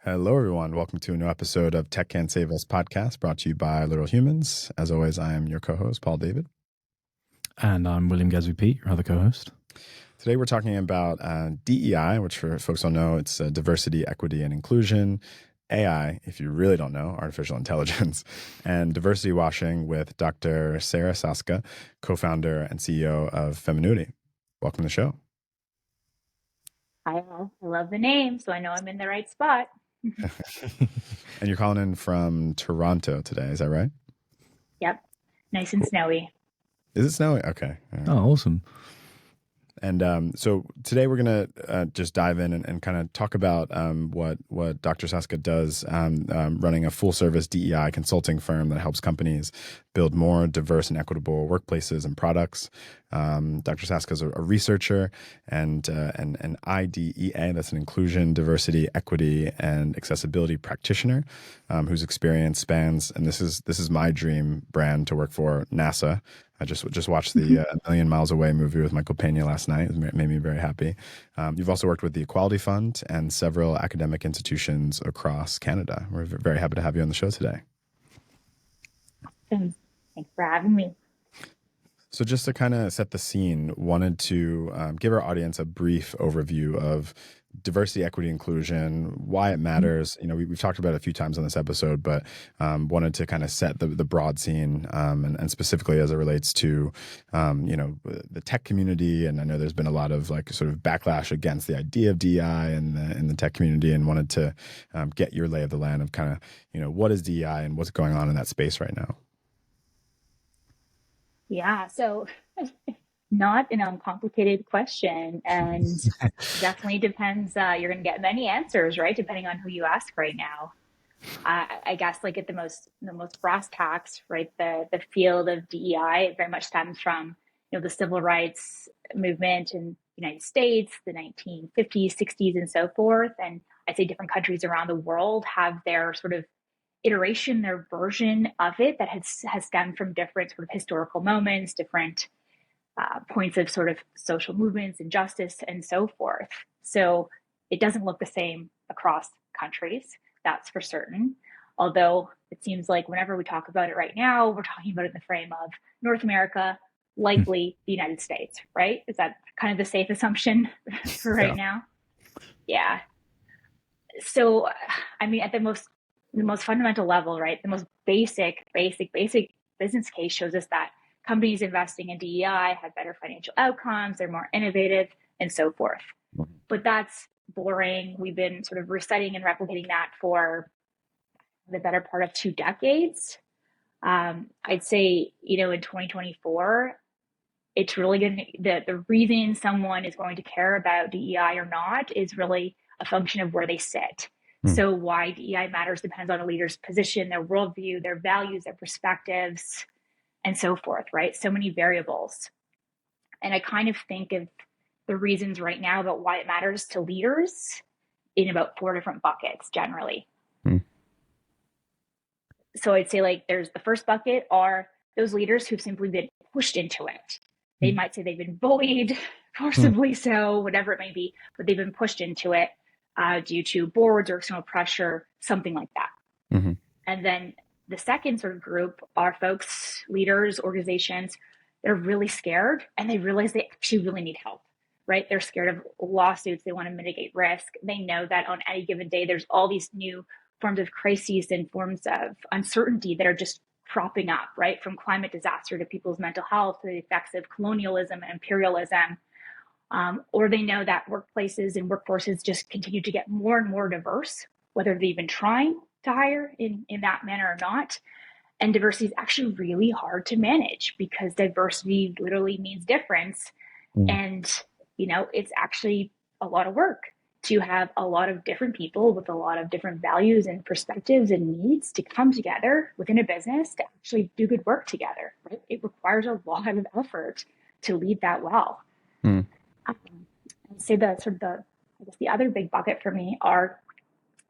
Hello, everyone. Welcome to a new episode of Tech Can't Save Us podcast brought to you by Little Humans. As always, I am your co-host, Paul David. And I'm William Gadsby, your other co-host. Today, we're talking about DEI, which for folks don't know, it's diversity, equity, and inclusion. AI, if you really don't know, artificial intelligence, and diversity washing with Dr. Sarah Saska, co-founder and CEO of Feminuity. Welcome to the show. Hi, all. I love the name, so I know I'm in the right spot. And you're calling in from Toronto today, is that right? Yep. Nice and snowy. Is it snowy? Okay. Right. Oh, awesome. And so today we're going to just dive in and kind of talk about what Dr. Saska does, running a full-service DEI consulting firm that helps companies build more diverse and equitable workplaces and products. Dr. Saska is a researcher and an IDEA, that's an inclusion, diversity, equity, and accessibility practitioner, whose experience spans, and this is my dream brand to work for, NASA. I just watched the A Million Miles Away movie with Michael Pena last night. It made me very happy. You've also worked with the Equality Fund and several academic institutions across Canada. We're very happy to have you on the show today. Thanks for having me. So just to kind of set the scene, wanted to give our audience a brief overview of diversity, equity, inclusion, why it matters. You know, we've talked about it a few times on this episode, but wanted to kind of set the broad scene and specifically as it relates to, the tech community. And I know there's been a lot of like sort of backlash against the idea of DEI in the tech community, and wanted to get your lay of the land of kind of, what is DEI and what's going on in that space right now. Yeah, so not an uncomplicated question, and definitely depends. You're going to get many answers, right? Depending on who you ask right now. I guess like at the most brass tacks, right? The field of DEI very much stems from the civil rights movement in the United States, the 1950s, 60s, and so forth. And I'd say different countries around the world have their sort of iteration, their version of it that has stemmed from different sort of historical moments, different points of sort of social movements and justice and so forth. So it doesn't look the same across countries, that's for certain. Although it seems like whenever we talk about it right now, we're talking about it in the frame of North America, likely the United States, right? Is that kind of the safe assumption for right now? Yeah. So, I mean, at the most fundamental level, right? The most basic business case shows us that companies investing in DEI have better financial outcomes, they're more innovative, and so forth. But that's boring. We've been sort of reciting and replicating that for the better part of 2 decades. I'd say, in 2024, it's really going to, the reason someone is going to care about DEI or not is really a function of where they sit. So why DEI matters depends on a leader's position, their worldview, their values, their perspectives, and so forth, right? So many variables. And I kind of think of the reasons right now about why it matters to leaders in about 4 different buckets generally. So I'd say like there's the first bucket are those leaders who've simply been pushed into it. They might say they've been bullied, forcibly so, whatever it may be, but they've been pushed into it due to boards or external pressure, something like that. And then the second sort of group are folks, leaders, organizations that are really scared and they realize they actually really need help, right? They're scared of lawsuits. They want to mitigate risk. They know that on any given day, there's all these new forms of crises and forms of uncertainty that are just cropping up, right? From climate disaster to people's mental health, to the effects of colonialism and imperialism. Or they know that workplaces and workforces just continue to get more and more diverse, whether they've been trying to hire in that manner or not. And diversity is actually really hard to manage because diversity literally means difference. And, it's actually a lot of work to have a lot of different people with a lot of different values and perspectives and needs to come together within a business to actually do good work together, right? It requires a lot of effort to lead that well. I'd say the other big bucket for me are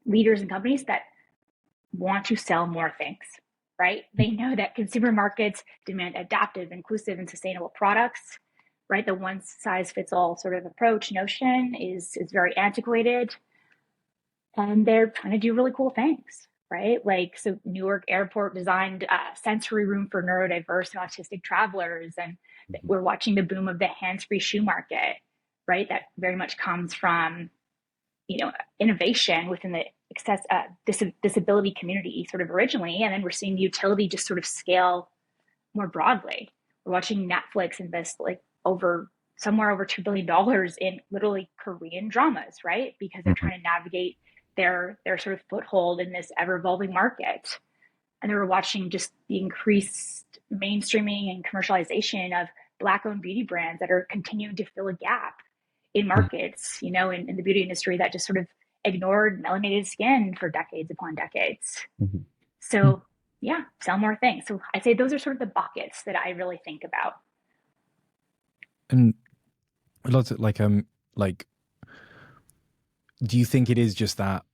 leaders and companies that want to sell more things, right? They know that consumer markets demand adaptive, inclusive, and sustainable products, right? The one size fits all sort of approach notion is very antiquated. and they're trying to do really cool things, right? Like, so Newark Airport designed a sensory room for neurodiverse and autistic travelers, and we're watching the boom of the hands-free shoe market, right? That very much comes from, innovation within the disability community sort of originally, and then we're seeing utility just sort of scale more broadly. We're watching Netflix invest like somewhere over $2 billion in literally Korean dramas, right? Because they're trying to navigate their sort of foothold in this ever evolving market. And they were watching just the increased mainstreaming and commercialization of Black owned beauty brands that are continuing to fill a gap in markets, in the beauty industry that just sort of ignored melanated skin for decades upon decades. So yeah, sell more things. So I'd say those are sort of the buckets that I really think about. And lots of do you think it is just that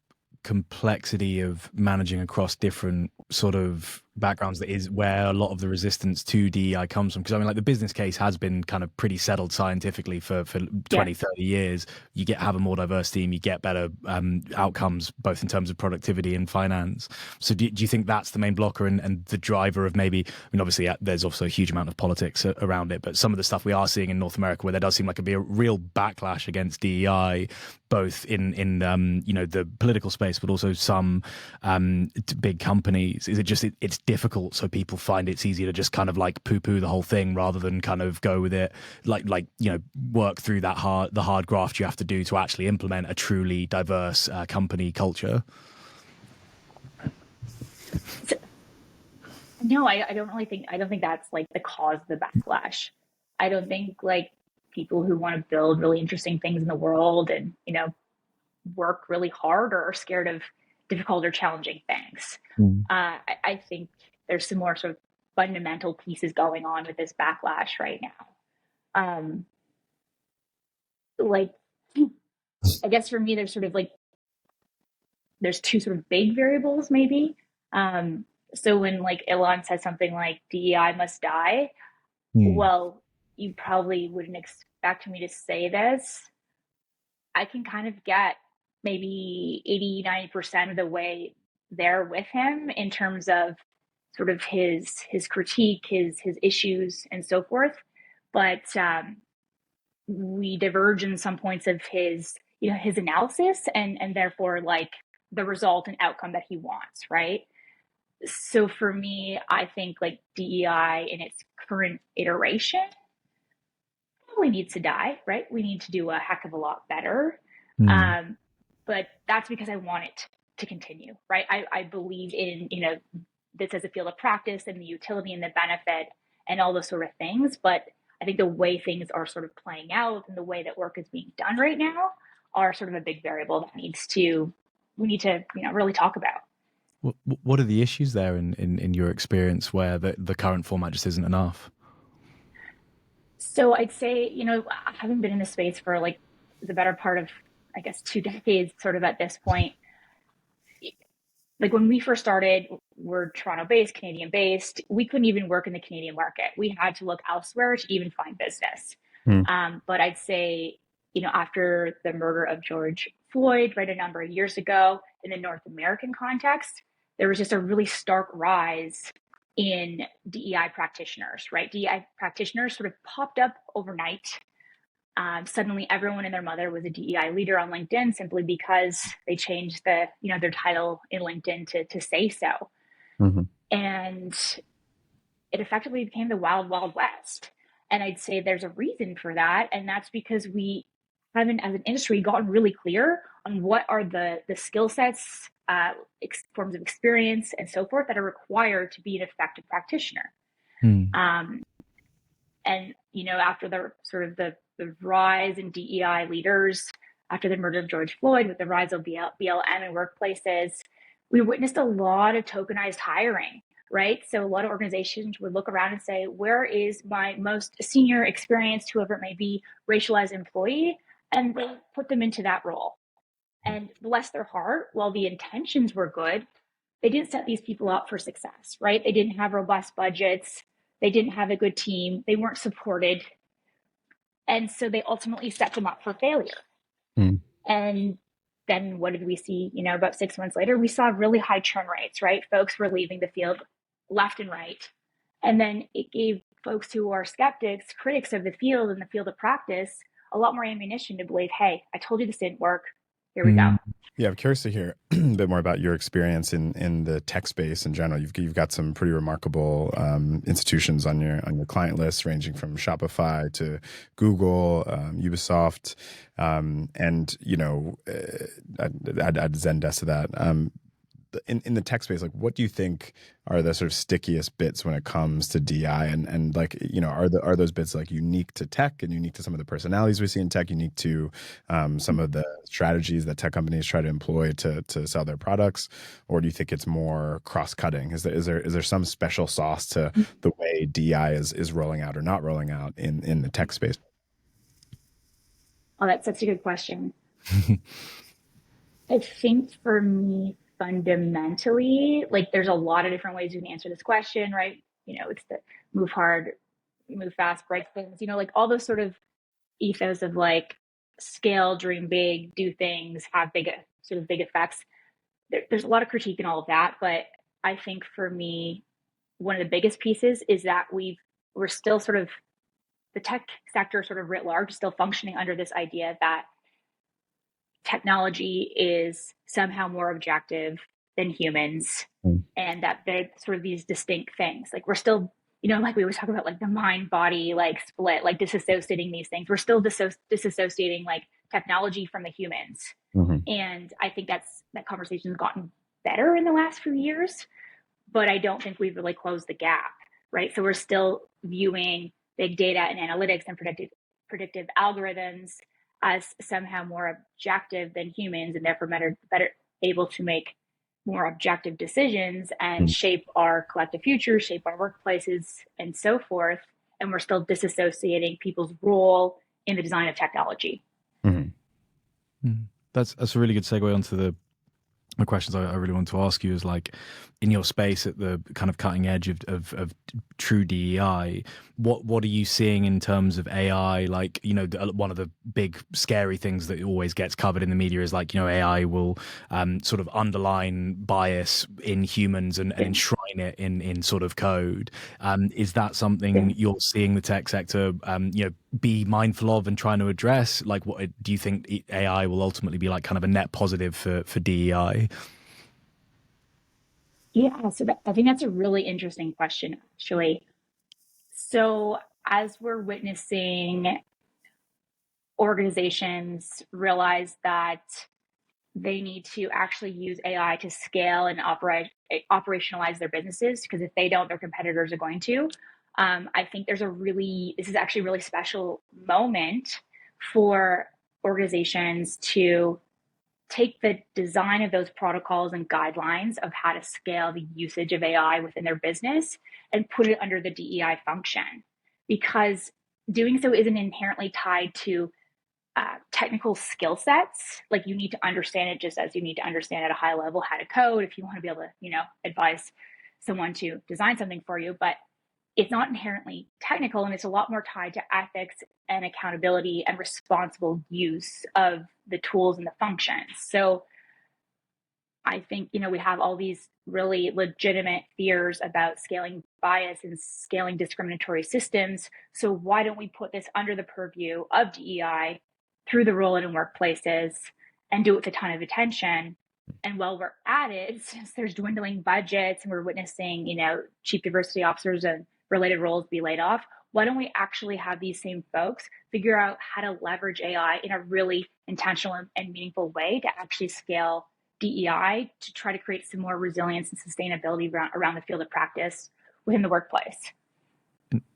complexity of managing across different sort of backgrounds that is where a lot of the resistance to DEI comes from? Because I mean, like, the business case has been kind of pretty settled scientifically for 20, 30 years. You have a more diverse team, you get better outcomes, both in terms of productivity and finance. So do you think that's the main blocker and the driver of maybe, I mean, obviously there's also a huge amount of politics around it, but some of the stuff we are seeing in North America where there does seem like to be a real backlash against DEI, both in the political space, but also some big companies. Is it just it's difficult, so people find it's easier to just kind of like poo-poo the whole thing rather than kind of go with it, work through the hard graft you have to do to actually implement a truly diverse company culture? No, I don't think that's like the cause of the backlash. I don't think like people who want to build really interesting things in the world and, work really hard or are scared of difficult or challenging things. I think there's some more sort of fundamental pieces going on with this backlash right now. I guess for me, there's two sort of big variables maybe. So when like Elon says something like DEI must die, well, you probably wouldn't expect me to say this. I can kind of get maybe 80-90% of the way there with him in terms of sort of his critique, his issues, and so forth. But we diverge in some points of his analysis and therefore like the result and outcome that he wants, right? So for me, I think like DEI in its current iteration probably needs to die, right? We need to do a heck of a lot better. But that's because I want it to continue, right? I believe in, this as a field of practice and the utility and the benefit and all those sort of things. But I think the way things are sort of playing out and the way that work is being done right now are sort of a big variable that we need to really talk about. What are the issues there in your experience where the current format just isn't enough? So I'd say, having been in this space for like the better part of, I guess, 2 decades sort of at this point, like when we first started, we're Toronto-based, Canadian-based. We couldn't even work in the Canadian market. We had to look elsewhere to even find business. But I'd say, after the murder of George Floyd, right, a number of years ago, in the North American context, there was just a really stark rise in DEI practitioners, right? DEI practitioners sort of popped up overnight. Suddenly everyone and their mother was a DEI leader on LinkedIn simply because they changed their title in LinkedIn to say so. And it effectively became the wild, wild west. And I'd say there's a reason for that. And that's because we haven't, as an industry, gotten really clear on what are the skill sets, forms of experience, and so forth that are required to be an effective practitioner. And, after the sort of the rise in DEI leaders, after the murder of George Floyd, with the rise of BLM in workplaces, we witnessed a lot of tokenized hiring, right? So a lot of organizations would look around and say, where is my most senior, experienced, whoever it may be, racialized employee? And they put them into that role. And bless their heart, while the intentions were good, they didn't set these people up for success, right? They didn't have robust budgets. They didn't have a good team. They weren't supported. And so they ultimately set them up for failure. And then what did we see? About 6 months later, we saw really high churn rates, right? Folks were leaving the field left and right. And then it gave folks who are skeptics, critics of the field and the field of practice, a lot more ammunition to believe, hey, I told you this didn't work. Here we go. Yeah, I'm curious to hear a bit more about your experience in the tech space in general. You've got some pretty remarkable institutions on your client list, ranging from Shopify to Google, Ubisoft, and add Zendesk to that. In the tech space, like, what do you think are the sort of stickiest bits when it comes to DI, and like, are those bits like unique to tech and unique to some of the personalities we see in tech, unique to some of the strategies that tech companies try to employ to sell their products, or do you think it's more cross-cutting? Is there some special sauce to the way DI is rolling out or not rolling out in the tech space? Oh, that's such a good question. I think for me, fundamentally, like, there's a lot of different ways you can answer this question, right? It's the move hard, move fast, break things, like all those sort of ethos of like scale, dream big, do things, have big effects. There's a lot of critique in all of that, but I think for me, one of the biggest pieces is that we're still sort of, the tech sector sort of writ large, still functioning under this idea that technology is somehow more objective than humans, and that they're sort of these distinct things. Like, we're still, like we were talking about, like the mind body like split, like disassociating these things. We're still disassociating like technology from the humans. And I think that conversation's gotten better in the last few years, but I don't think we've really closed the gap, right? So we're still viewing big data and analytics and predictive algorithms as somehow more objective than humans, and therefore better able to make more objective decisions and shape our collective future, shape our workplaces, and so forth. And we're still disassociating people's role in the design of technology. That's a really good segue onto the questions I really want to ask you. Is like, in your space at the kind of cutting edge of true DEI, what are you seeing in terms of AI? Like, one of the big scary things that always gets covered in the media is like, AI will sort of underline bias in humans and enshrine it in sort of code. Is that something you're seeing the tech sector be mindful of and trying to address? Like, what do you think AI will ultimately be like, kind of a net positive for DEI? Yeah, so I think that's a really interesting question, actually. So as we're witnessing organizations realize that they need to actually use AI to scale and operationalize their businesses, because if they don't, their competitors are going to. I think this is actually a really special moment for organizations to take the design of those protocols and guidelines of how to scale the usage of AI within their business and put it under the DEI function, because doing so isn't inherently tied to technical skill sets. Like, you need to understand it just as you need to understand at a high level how to code if you want to be able to, advise someone to design something for you. But it's not inherently technical, and it's a lot more tied to ethics and accountability and responsible use of the tools and the functions. So I think, we have all these really legitimate fears about scaling bias and scaling discriminatory systems. So why don't we put this under the purview of DEI through the role in workplaces and do it with a ton of attention? And while we're at it, since there's dwindling budgets and we're witnessing, chief diversity officers and related roles be laid off, why don't we actually have these same folks figure out how to leverage AI in a really intentional and meaningful way to actually scale DEI, to try to create some more resilience and sustainability around the field of practice within the workplace?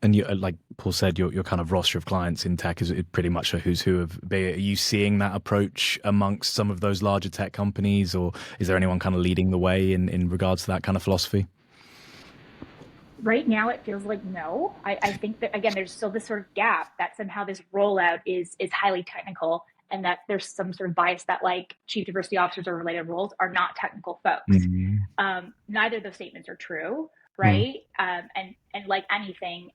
And you, like Paul said, your kind of roster of clients in tech is pretty much a who's who of. Are you seeing that approach amongst some of those larger tech companies, or is there anyone kind of leading the way in regards to that kind of philosophy? Right now, it feels like no. I think that, again, there's still this sort of gap that somehow this rollout is highly technical, and that there's some sort of bias that, like, chief diversity officers or related roles are not technical folks. Neither of those statements are true, right? And like anything,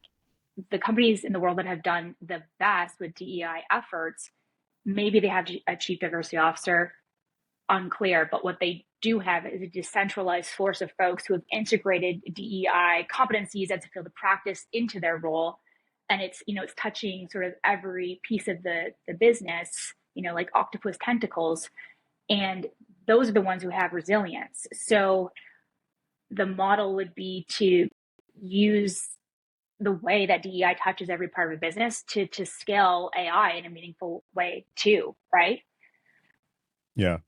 the companies in the world that have done the best with DEI efforts, maybe they have a chief diversity officer, unclear, but what they do have is a decentralized force of folks who have integrated DEI competencies as a field of practice into their role. And it's, it's touching sort of every piece of the business, like octopus tentacles. And those are the ones who have resilience. So the model would be to use the way that DEI touches every part of a business to scale AI in a meaningful way too, right? Yeah.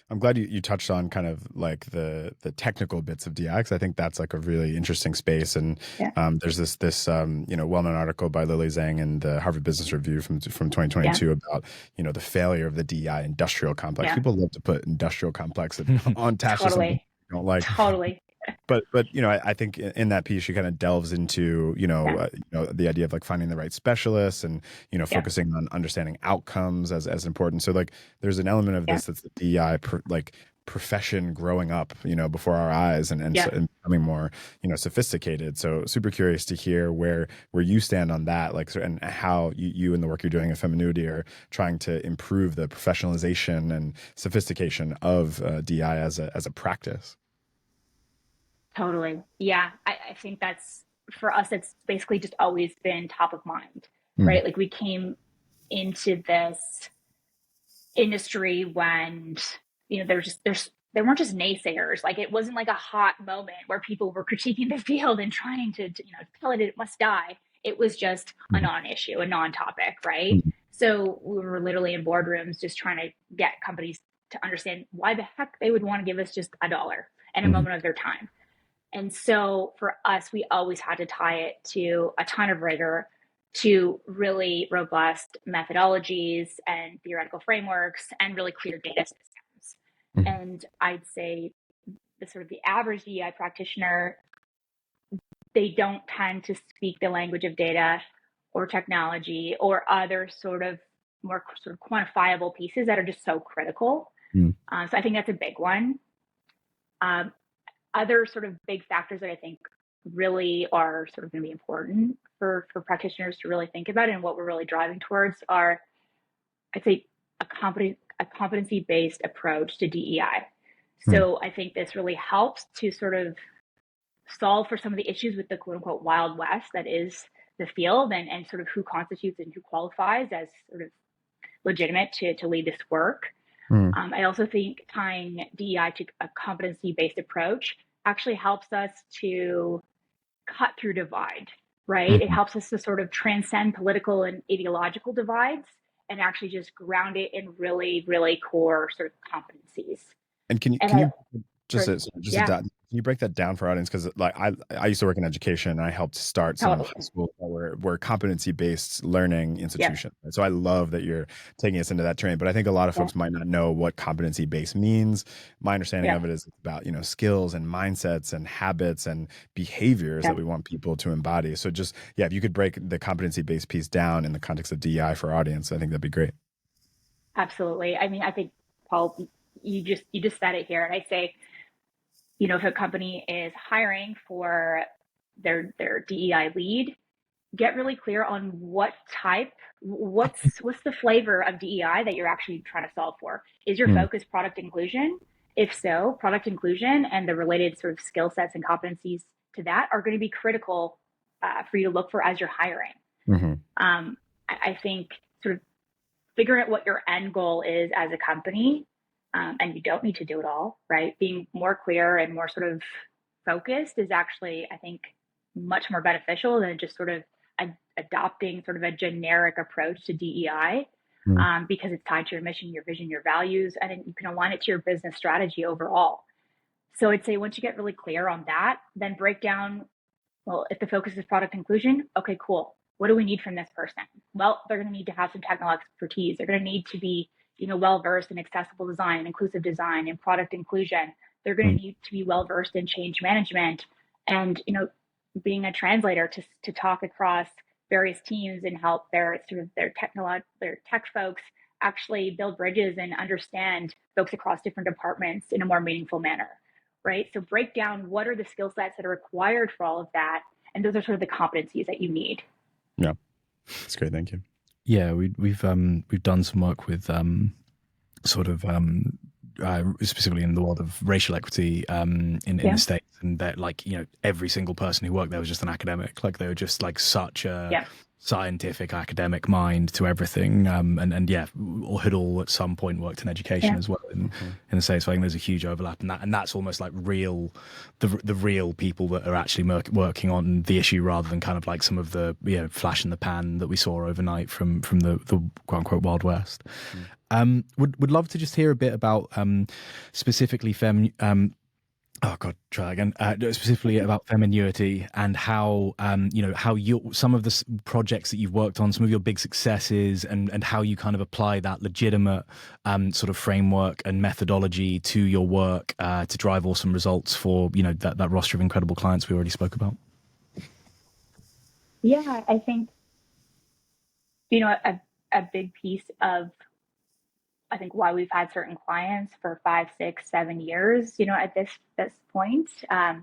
I'm glad you touched on kind of like the technical bits of DI, because I think that's like a really interesting space. And there's this well-known article by Lily Zhang in the Harvard Business Review from 2022 about the failure of the DEI industrial complex. People love to put industrial complex on attached to something they don't like. Totally. But I think in that piece she kind of delves into the idea of like finding the right specialists and focusing on understanding outcomes as important. So like there's an element of this that's the DEI profession growing up before our eyes and becoming more sophisticated. So super curious to hear where you stand on that, like, and how you and the work you're doing at Feminuity are trying to improve the professionalization and sophistication of DEI as a practice. Totally. Yeah. I think that's, for us, it's basically just always been top of mind, right? Like we came into this industry when, there weren't just naysayers. Like it wasn't like a hot moment where people were critiquing the field and trying to tell it must die. It was just a non-issue, a non-topic, right? So we were literally in boardrooms just trying to get companies to understand why the heck they would want to give us just $1 and a moment of their time. And so for us, we always had to tie it to a ton of rigor, to really robust methodologies and theoretical frameworks and really clear data systems. And I'd say the average DEI practitioner, they don't tend to speak the language of data or technology or other more quantifiable pieces that are just so critical. So I think that's a big one. Other sort of big factors that I think really are sort of going to be important for practitioners to really think about and what we're really driving towards are, I'd say, a competency-based approach to DEI. So I think this really helps to sort of solve for some of the issues with the quote unquote Wild West that is the field and sort of who constitutes and who qualifies as sort of legitimate to lead this work. I also think tying DEI to a competency-based approach actually helps us to cut through divide, right? It helps us to sort of transcend political and ideological divides and actually just ground it in really, really core sort of competencies. And can you break that down for our audience? Because like I used to work in education and I helped start some high schools that were competency-based learning institutions. Yeah. So I love that you're taking us into that terrain. But I think a lot of folks might not know what competency-based means. My understanding of it is about skills and mindsets and habits and behaviors that we want people to embody. So just if you could break the competency-based piece down in the context of DEI for our audience, I think that'd be great. Absolutely. I mean, I think, Paul, you just said it here, and I say, if a company is hiring for their DEI lead, get really clear on what's the flavor of DEI that you're actually trying to solve for. Is your focus product inclusion? If so, product inclusion and the related sort of skill sets and competencies to that are going to be critical for you to look for as you're hiring. I think sort of figuring out what your end goal is as a company. And you don't need to do it all, right? Being more clear and more sort of focused is actually, I think, much more beneficial than just sort of adopting sort of a generic approach to DEI because it's tied to your mission, your vision, your values, and then you can align it to your business strategy overall. So I'd say once you get really clear on that, then break down, well, if the focus is product inclusion, okay, cool. What do we need from this person? Well, they're going to need to have some technical expertise. They're going to need to be well-versed in accessible design, inclusive design, and product inclusion. They're going to need to be well-versed in change management and, being a translator to talk across various teams and help their tech folks actually build bridges and understand folks across different departments in a more meaningful manner, right? So break down what are the skill sets that are required for all of that. And those are sort of the competencies that you need. Yeah, that's great. Thank you. Yeah, we've done some work with specifically in the world of racial equity in the States, and that, like, you know, every single person who worked there was just an academic. Like, they were just like such a scientific academic mind to everything, and yeah, or had all at some point worked in education as well in the States. So I think there's a huge overlap in that, and that's almost like the real people that are actually working on the issue, rather than kind of like some of the, you know, flash in the pan that we saw overnight from the quote unquote Wild West. Would love to just hear a bit about specifically oh God, try again. Specifically about Feminuity, and how you know, how some of the projects that you've worked on, some of your big successes, and how you kind of apply that legitimate sort of framework and methodology to your work to drive awesome results for, you know, that roster of incredible clients we already spoke about. Yeah, I think, you know, a big piece of, I think, why we've had certain clients for 5, 6, 7 years, you know, at this point,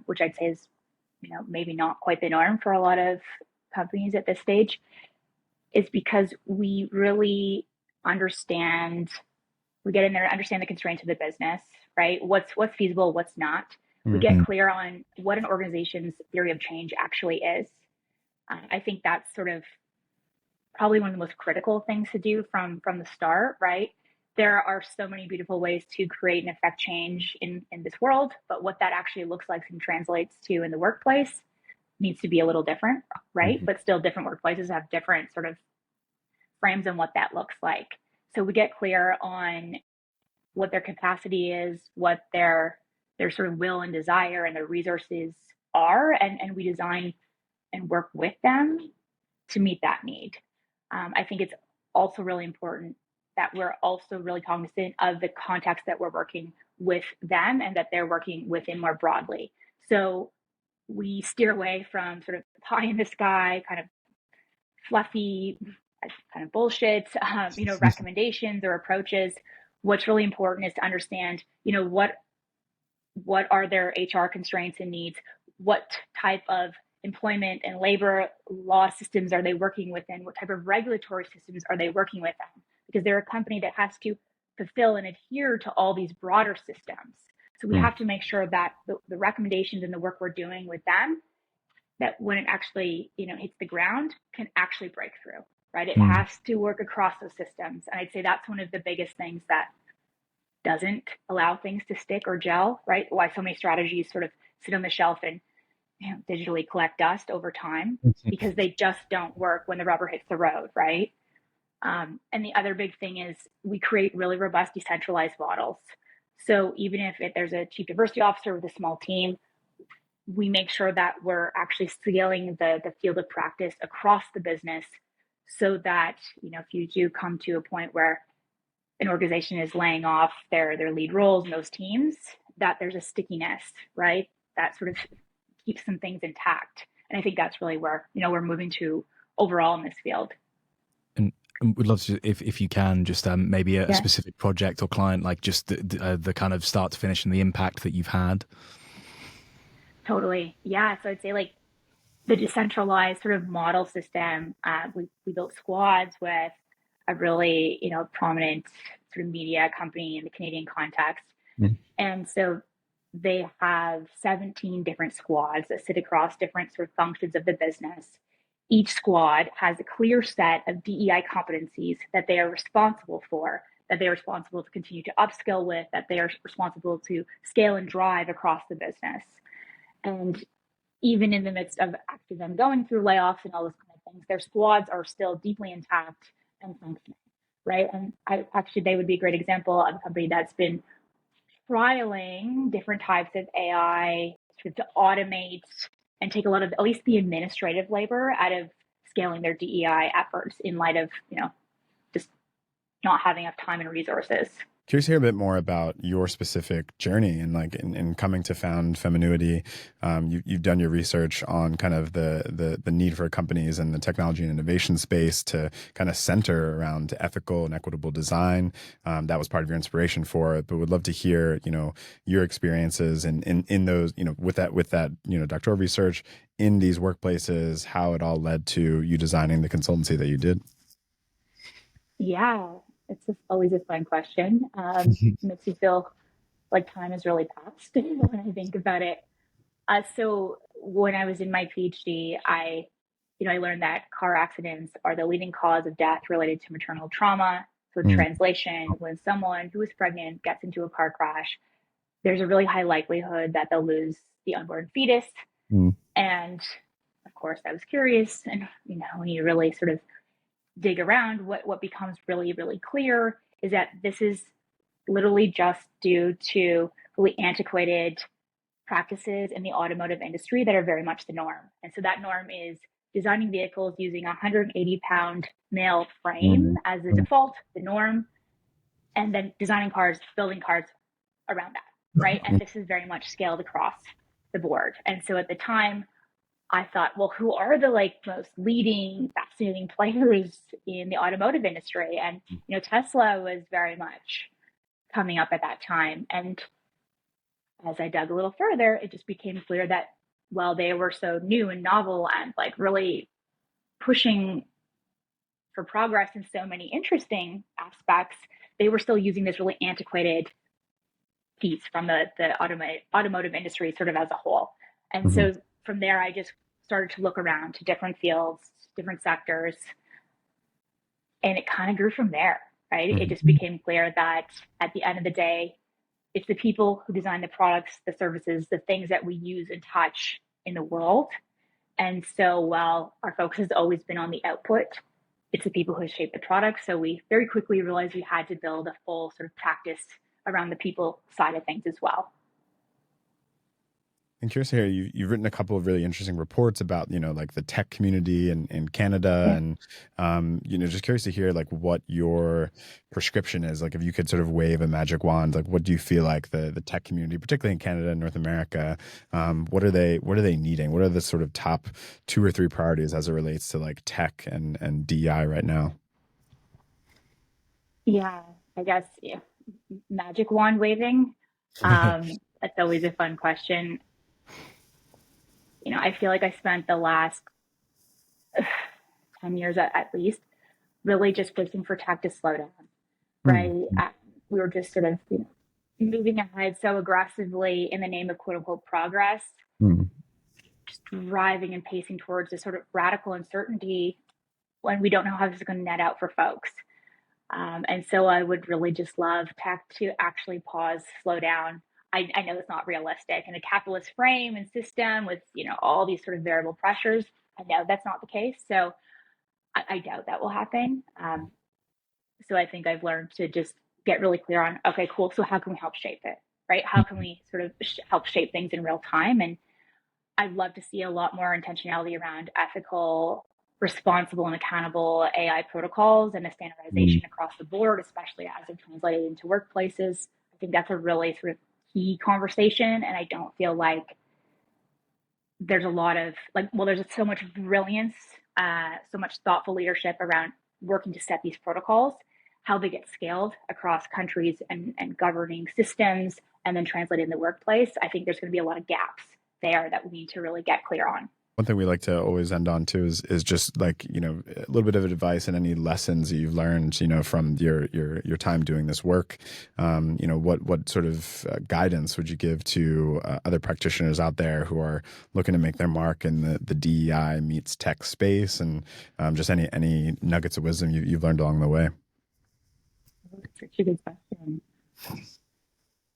which I'd say is, you know, maybe not quite the norm for a lot of companies at this stage, is because we really understand, we get in there and understand the constraints of the business, right? What's feasible, what's not. We get clear on what an organization's theory of change actually is. I think that's sort of probably one of the most critical things to do from the start, right? There are so many beautiful ways to create and affect change in this world, but what that actually looks like and translates to in the workplace needs to be a little different, right? But still, different workplaces have different sort of frames on what that looks like. So we get clear on what their capacity is, what their sort of will and desire and their resources are, and we design and work with them to meet that need. I think it's also really important that we're also really cognizant of the context that we're working with them and that they're working within more broadly. So we steer away from sort of pie in the sky, kind of fluffy, kind of bullshit, you know, recommendations or approaches. What's really important is to understand, you know, what are their HR constraints and needs? What type of employment and labor law systems are they working within? What type of regulatory systems are they working within? Because they're a company that has to fulfill and adhere to all these broader systems. So we have to make sure that the recommendations and the work we're doing with them, that when it actually, you know, hits the ground, can actually break through, right? It has to work across those systems. And I'd say that's one of the biggest things that doesn't allow things to stick or gel, right? Why so many strategies sort of sit on the shelf and, you know, digitally collect dust over time, because they just don't work when the rubber hits the road, right? And the other big thing is we create really robust decentralized models. So even if there's a chief diversity officer with a small team, we make sure that we're actually scaling the field of practice across the business, so that, you know, if you do come to a point where an organization is laying off their lead roles in those teams, that there's a stickiness, right? That sort of keeps some things intact. And I think that's really where, you know, we're moving to overall in this field. And would love to, if you can, just maybe a specific project or client, like just the kind of start to finish and the impact that you've had. Totally. Yeah. So I'd say, like, the decentralized sort of model system, we built squads with a really, you know, prominent sort of media company in the Canadian context. And so they have 17 different squads that sit across different sort of functions of the business. Each squad has a clear set of DEI competencies that they are responsible for, that they are responsible to continue to upskill with, that they are responsible to scale and drive across the business. And even in the midst of actually them going through layoffs and all those kind of things, their squads are still deeply intact and functioning, right? And they would be a great example of a company that's been trialing different types of AI sort of to automate and take a lot of at least the administrative labor out of scaling their DEI efforts in light of, you know, just not having enough time and resources. Curious to hear a bit more about your specific journey and, like, in coming to found Feminuity. You've done your research on kind of the need for companies in the technology and innovation space to kind of center around ethical and equitable design. That was part of your inspiration for it, but would love to hear, you know, your experiences in those, you know, with that, you know, doctoral research in these workplaces, how it all led to you designing the consultancy that you did. Yeah. It's just always a fun question. Makes you feel like time has really passed when I think about it. So when I was in my PhD, I learned that car accidents are the leading cause of death related to maternal trauma. So in Mm, translation, when someone who is pregnant gets into a car crash, there's a really high likelihood that they'll lose the unborn fetus. mm, And of course, I was curious, and when you really sort of dig around, what becomes really, really clear is that this is literally just due to really antiquated practices in the automotive industry that are very much the norm. And so that norm is designing vehicles using a 180-pound male frame mm, as the mm, default, the norm, and then designing cars, building cars around that, right? And mm, this is very much scaled across the board. And so at the time, I thought, well, who are the most leading, fascinating players in the automotive industry? And Tesla was very much coming up at that time. And as I dug a little further, it just became clear that while they were so new and novel and really pushing for progress in so many interesting aspects, they were still using this really antiquated piece from the automotive industry sort of as a whole. And mhm, so from there, I just started to look around to different fields, different sectors, and it kind of grew from there, right? It just mhm. became clear that at the end of the day, it's the people who design the products, the services, the things that we use and touch in the world. And so while our focus has always been on the output, it's the people who shape the product. So we very quickly realized we had to build a full sort of practice around the people side of things as well. I'm curious to hear you've written a couple of really interesting reports about like the tech community in Canada, Yeah. and just curious to hear like what your prescription is, like if you could sort of wave a magic wand, like what do you feel like the tech community, particularly in Canada and North America, what are they needing? What are the sort of top 2 or 3 priorities as it relates to like tech and DEI right now? Yeah, I guess magic wand waving. That's always a fun question. I feel like I spent the last 10 years at least really just pushing for tech to slow down, Mm, right? We were just sort of moving ahead so aggressively in the name of quote unquote progress, mm, just driving and pacing towards this sort of radical uncertainty when we don't know how this is going to net out for folks. And so I would really just love tech to actually pause, slow down. I know it's not realistic in a capitalist frame and system with all these sort of variable pressures. I know that's not the case, so I doubt that will happen. So I think I've learned to just get really clear on, okay, cool. So how can we help shape it, right? How can we sort of help shape things in real time? And I'd love to see a lot more intentionality around ethical, responsible, and accountable AI protocols and a mm, standardization across the board, especially as they're translated into workplaces. I think that's a really sort of key conversation. And I don't feel like there's a lot of there's so much brilliance, so much thoughtful leadership around working to set these protocols, how they get scaled across countries and governing systems, and then translated in the workplace. I think there's going to be a lot of gaps there that we need to really get clear on. One thing we like to always end on too is just like a little bit of advice and any lessons that you've learned from your time doing this work. What sort of guidance would you give to other practitioners out there who are looking to make their mark in the DEI meets tech space, and just any nuggets of wisdom you've learned along the way? That's such a good question.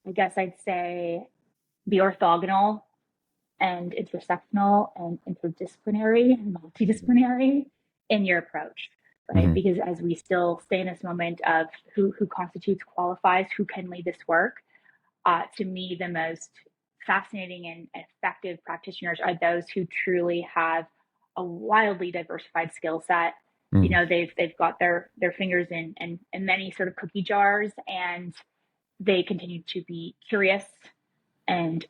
I guess I'd say be orthogonal and intersectional and interdisciplinary and multidisciplinary in your approach, right? Hmm. Because as we still stay in this moment of who constitutes, qualifies, who can lead this work, to me, the most fascinating and effective practitioners are those who truly have a wildly diversified skill set. Mm, They've got their fingers in many sort of cookie jars, and they continue to be curious and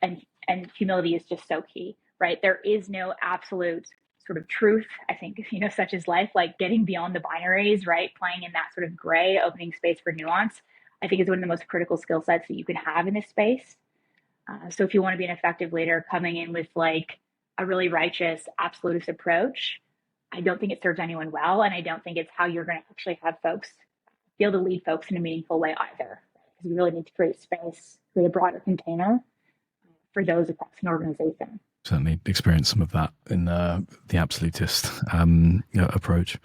and humility is just so key, right? There is no absolute sort of truth. I think such as life, like getting beyond the binaries, right? Playing in that sort of gray, opening space for nuance, I think is one of the most critical skill sets that you can have in this space. So if you want to be an effective leader, coming in with a really righteous, absolutist approach, I don't think it serves anyone well, and I don't think it's how you're going to actually have folks be able to lead folks in a meaningful way either. because we really need to create space, create a broader container for those across an organization. Certainly experienced some of that in the absolutist approach.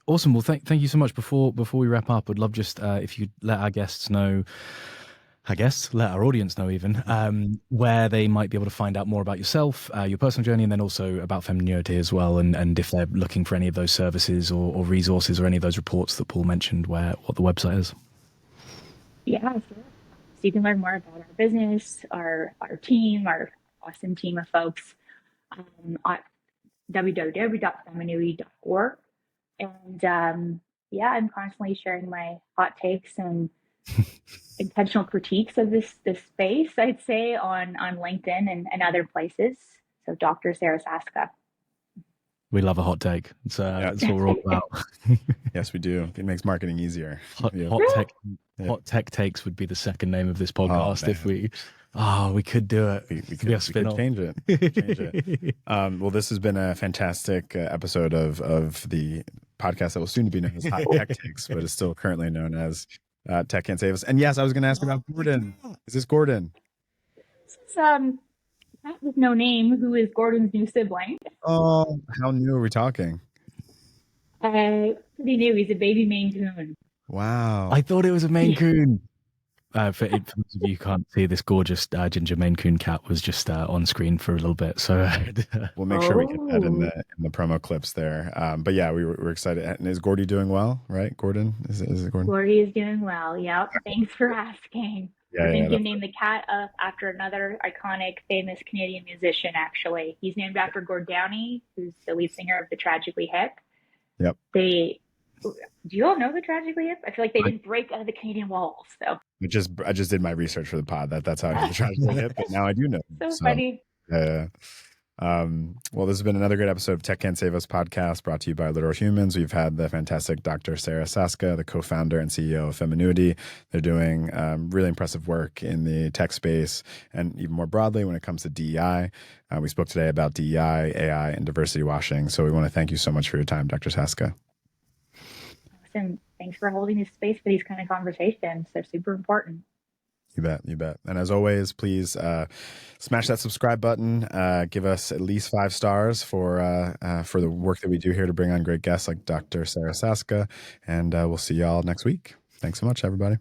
Awesome. Well, thank you so much. Before we wrap up, I'd love just if you'd let our guests know, let our audience know even, where they might be able to find out more about yourself, your personal journey, and then also about Feminuity as well, and if they're looking for any of those services or resources or any of those reports that Paul mentioned, what the website is. Yeah, sure. So you can learn more about our business, our team, our awesome team of folks at www.feminuity.org. And I'm constantly sharing my hot takes and intentional critiques of this space, I'd say, on LinkedIn and other places. So Dr. Sarah Saska. We love a hot take. It's what we're all about. Yes, we do. It makes marketing easier. Hot tech takes would be the second name of this podcast if we could do it. We could change it. Well, this has been a fantastic episode of the podcast that will soon be known as Hot Tech Takes, but is still currently known as Tech Can't Save Us. And yes, I was going to ask about Gordon. Is this Gordon? This is Cat with no name, who is Gordon's new sibling. Oh, how new are we talking? Pretty new. He's a baby Maine Coon. Wow. I thought it was a Maine Coon. For those of you who can't see, this gorgeous ginger Maine Coon cat was just on screen for a little bit. So we'll make sure we get that in the promo clips there. But yeah, we're excited. And is Gordy doing well? Right, Gordon? Is it Gordon? Gordy is doing well. Yep. Thanks for asking. I think you named the cat after another iconic, famous Canadian musician. Actually, he's named after Gord Downie, who's the lead singer of the Tragically Hip. Yep. Do you all know the Tragically Hip? I feel like they didn't break out of the Canadian walls. So I just did my research for the pod. That's how I know the Tragically Hip. But now I do know. So funny. Well, this has been another great episode of Tech Can't Save Us podcast, brought to you by Literal Humans. We've had the fantastic Dr. Sarah Saska, the co-founder and CEO of Feminuity. They're doing really impressive work in the tech space and even more broadly when it comes to DEI. We spoke today about DEI, AI, and diversity washing. So we want to thank you so much for your time, Dr. Saska. Awesome. Thanks for holding this space for these kind of conversations. They're super important. You bet. And as always, please smash that subscribe button. Give us at least 5 stars for the work that we do here to bring on great guests like Dr. Sarah Saska. And we'll see y'all next week. Thanks so much, everybody.